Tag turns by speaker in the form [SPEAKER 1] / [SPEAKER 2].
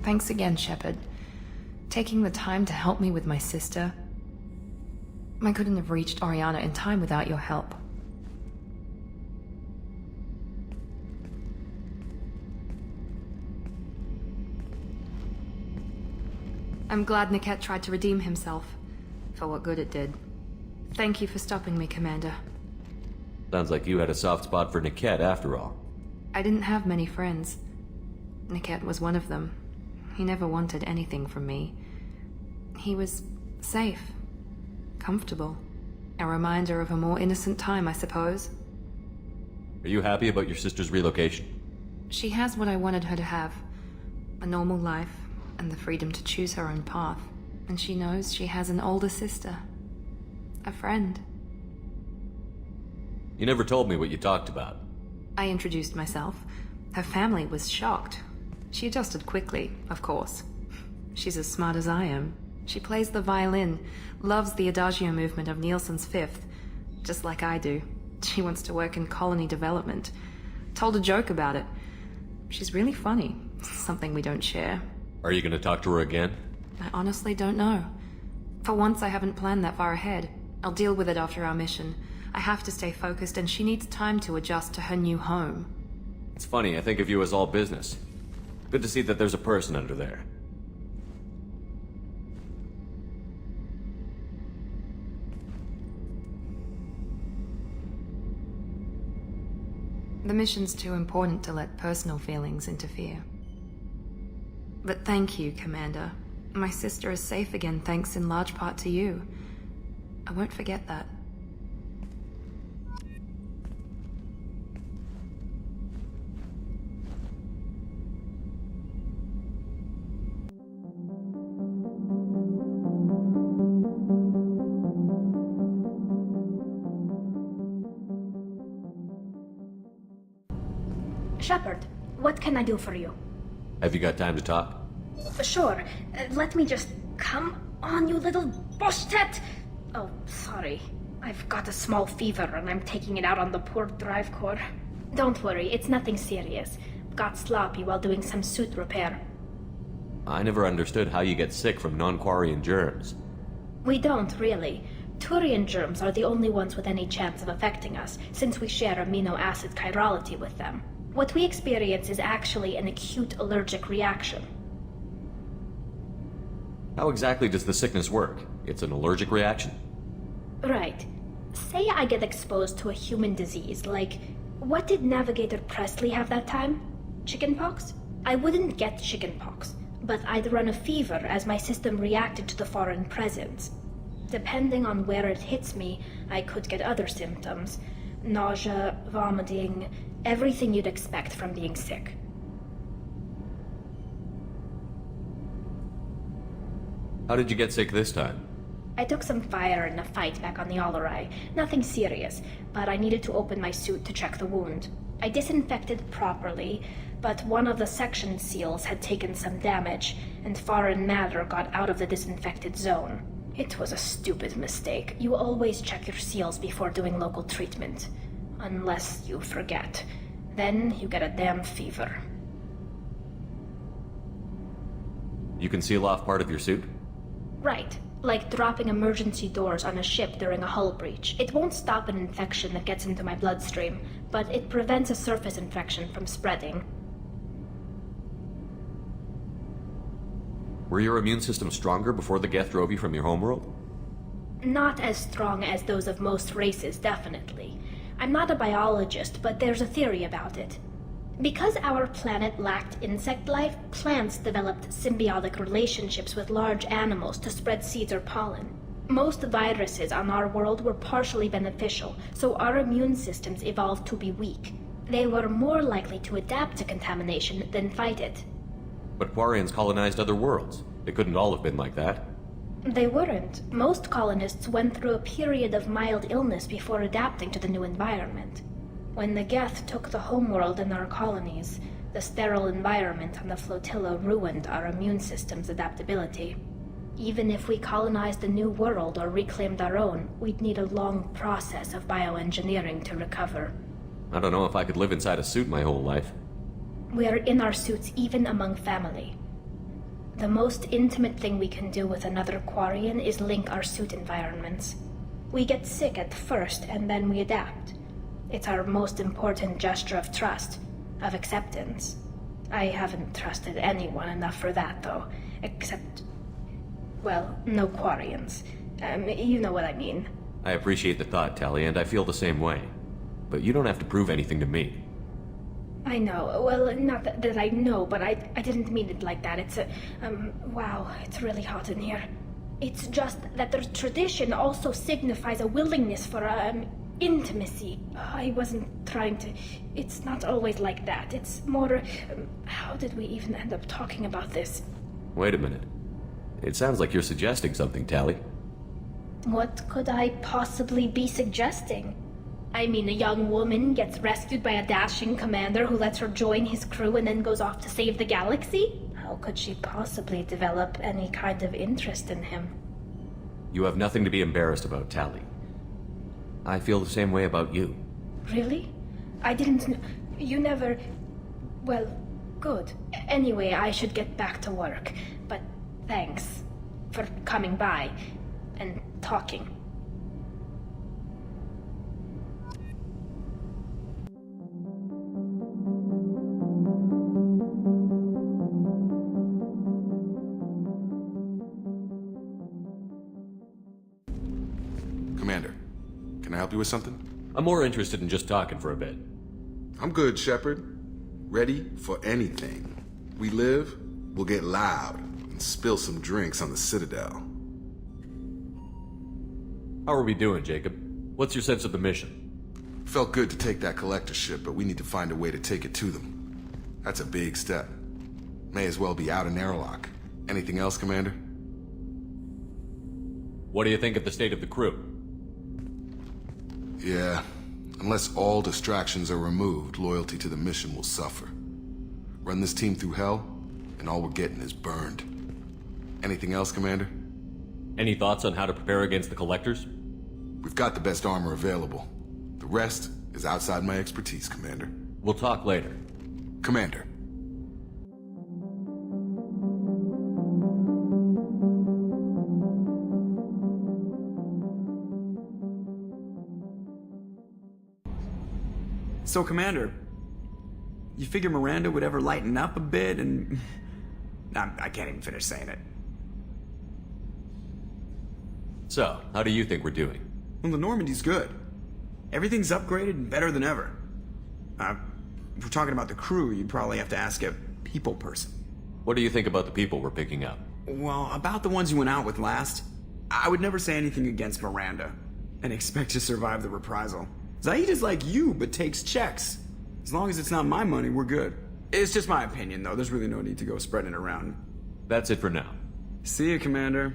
[SPEAKER 1] Thanks again, Shepard. Taking the time to help me with my sister. I couldn't have reached Oriana in time without your help. I'm glad Niket tried to redeem himself, for what good it did. Thank you for stopping me, Commander.
[SPEAKER 2] Sounds like you had a soft spot for Niket after all.
[SPEAKER 1] I didn't have many friends. Niket was one of them. He never wanted anything from me. He was safe, comfortable. A reminder of a more innocent time, I suppose.
[SPEAKER 2] Are you happy about your sister's relocation?
[SPEAKER 1] She has what I wanted her to have. A normal life, and the freedom to choose her own path. And she knows she has an older sister. A friend.
[SPEAKER 2] You never told me what you talked about.
[SPEAKER 1] I introduced myself. Her family was shocked. She adjusted quickly, of course. She's as smart as I am. She plays the violin, loves the Adagio movement of Nielsen's Fifth, just like I do. She wants to work in colony development. Told a joke about it. She's really funny, something we don't share.
[SPEAKER 2] Are you going to talk to her again?
[SPEAKER 1] I honestly don't know. For once, I haven't planned that far ahead. I'll deal with it after our mission. I have to stay focused, and she needs time to adjust to her new home.
[SPEAKER 2] It's funny, I think of you as all business. Good to see that there's a person under there.
[SPEAKER 1] The mission's too important to let personal feelings interfere. But thank you, Commander. My sister is safe again thanks in large part to you. I won't forget that.
[SPEAKER 3] Shepard, what can I do for you?
[SPEAKER 2] Have you got time to talk?
[SPEAKER 3] Sure. Let me just... Come on, you little bushtet! Oh, sorry. I've got a small fever and I'm taking it out on the poor drive core. Don't worry, it's nothing serious. Got sloppy while doing some suit repair.
[SPEAKER 2] I never understood how you get sick from non-Quarian germs.
[SPEAKER 3] We don't, really. Turian germs are the only ones with any chance of affecting us, since we share amino acid chirality with them. What we experience is actually an acute allergic reaction.
[SPEAKER 2] How exactly does the sickness work? It's an allergic reaction?
[SPEAKER 3] Right. Say I get exposed to a human disease, like... What did Navigator Presley have that time? Chickenpox? I wouldn't get chickenpox, but I'd run a fever as my system reacted to the foreign presence. Depending on where it hits me, I could get other symptoms. Nausea, vomiting, everything you'd expect from being sick.
[SPEAKER 2] How did you get sick this time?
[SPEAKER 3] I took some fire in a fight back on the Allerai. Nothing serious, but I needed to open my suit to check the wound. I disinfected properly, but one of the section seals had taken some damage, and foreign matter got out of the disinfected zone. It was a stupid mistake. You always check your seals before doing local treatment. Unless you forget. Then you get a damn fever.
[SPEAKER 2] You can seal off part of your suit?
[SPEAKER 3] Right. Like dropping emergency doors on a ship during a hull breach. It won't stop an infection that gets into my bloodstream, but it prevents a surface infection from spreading.
[SPEAKER 2] Were your immune system stronger before the Geth drove you from your homeworld?
[SPEAKER 3] Not as strong as those of most races, definitely. I'm not a biologist, but there's a theory about it. Because our planet lacked insect life, plants developed symbiotic relationships with large animals to spread seeds or pollen. Most viruses on our world were partially beneficial, so our immune systems evolved to be weak. They were more likely to adapt to contamination than fight it.
[SPEAKER 2] But Quarians colonized other worlds. They couldn't all have been like that.
[SPEAKER 3] They weren't. Most colonists went through a period of mild illness before adapting to the new environment. When the Geth took the homeworld in our colonies, the sterile environment on the flotilla ruined our immune system's adaptability. Even if we colonized a new world or reclaimed our own, we'd need a long process of bioengineering to recover.
[SPEAKER 2] I don't know if I could live inside a suit my whole life.
[SPEAKER 3] We're in our suits even among family. The most intimate thing we can do with another Quarian is link our suit environments. We get sick at first, and then we adapt. It's our most important gesture of trust, of acceptance. I haven't trusted anyone enough for that, though. Except... well, no Quarians. You know what I mean.
[SPEAKER 2] I appreciate the thought, Tali, and I feel the same way. But you don't have to prove anything to me.
[SPEAKER 3] I know. Well, not that I know, but I didn't mean it like that. It's wow, it's really hot in here. It's just that the tradition also signifies a willingness for, intimacy. I wasn't trying to... It's not always like that. It's more... how did we even end up talking about this?
[SPEAKER 2] Wait a minute. It sounds like you're suggesting something, Tali.
[SPEAKER 3] What could I possibly be suggesting? I mean, a young woman gets rescued by a dashing commander who lets her join his crew and then goes off to save the galaxy? How could she possibly develop any kind of interest in him?
[SPEAKER 2] You have nothing to be embarrassed about, Tali. I feel the same way about you.
[SPEAKER 3] Really? I didn't you never... Well, good. Anyway, I should get back to work. But thanks for coming by and talking.
[SPEAKER 4] Commander, can I help you with something?
[SPEAKER 2] I'm more interested in just talking for a bit.
[SPEAKER 4] I'm good, Shepard. Ready for anything. We live, we'll get loud, and spill some drinks on the Citadel.
[SPEAKER 2] How are we doing, Jacob? What's your sense of the mission?
[SPEAKER 4] Felt good to take that collector ship, but we need to find a way to take it to them. That's a big step. May as well be out in airlock. Anything else, Commander?
[SPEAKER 2] What do you think of the state of the crew?
[SPEAKER 4] Yeah, unless all distractions are removed, loyalty to the mission will suffer. Run this team through hell, and all we're getting is burned. Anything else, Commander?
[SPEAKER 2] Any thoughts on how to prepare against the collectors?
[SPEAKER 4] We've got the best armor available. The rest is outside my expertise, Commander.
[SPEAKER 2] We'll talk later.
[SPEAKER 4] Commander.
[SPEAKER 5] So, Commander, you figure Miranda would ever lighten up a bit and... I can't even finish saying it.
[SPEAKER 2] So, how do you think we're doing?
[SPEAKER 5] Well, the Normandy's good. Everything's upgraded and better than ever. If we're talking about the crew, you'd probably have to ask a people person.
[SPEAKER 2] What do you think about the people we're picking up?
[SPEAKER 5] Well, about the ones you went out with last, I would never say anything against Miranda and expect to survive the reprisal. Zaid is like you, but takes checks. As long as it's not my money, we're good. It's just my opinion, though. There's really no need to go spreading it around.
[SPEAKER 2] That's it for now.
[SPEAKER 5] See you, Commander.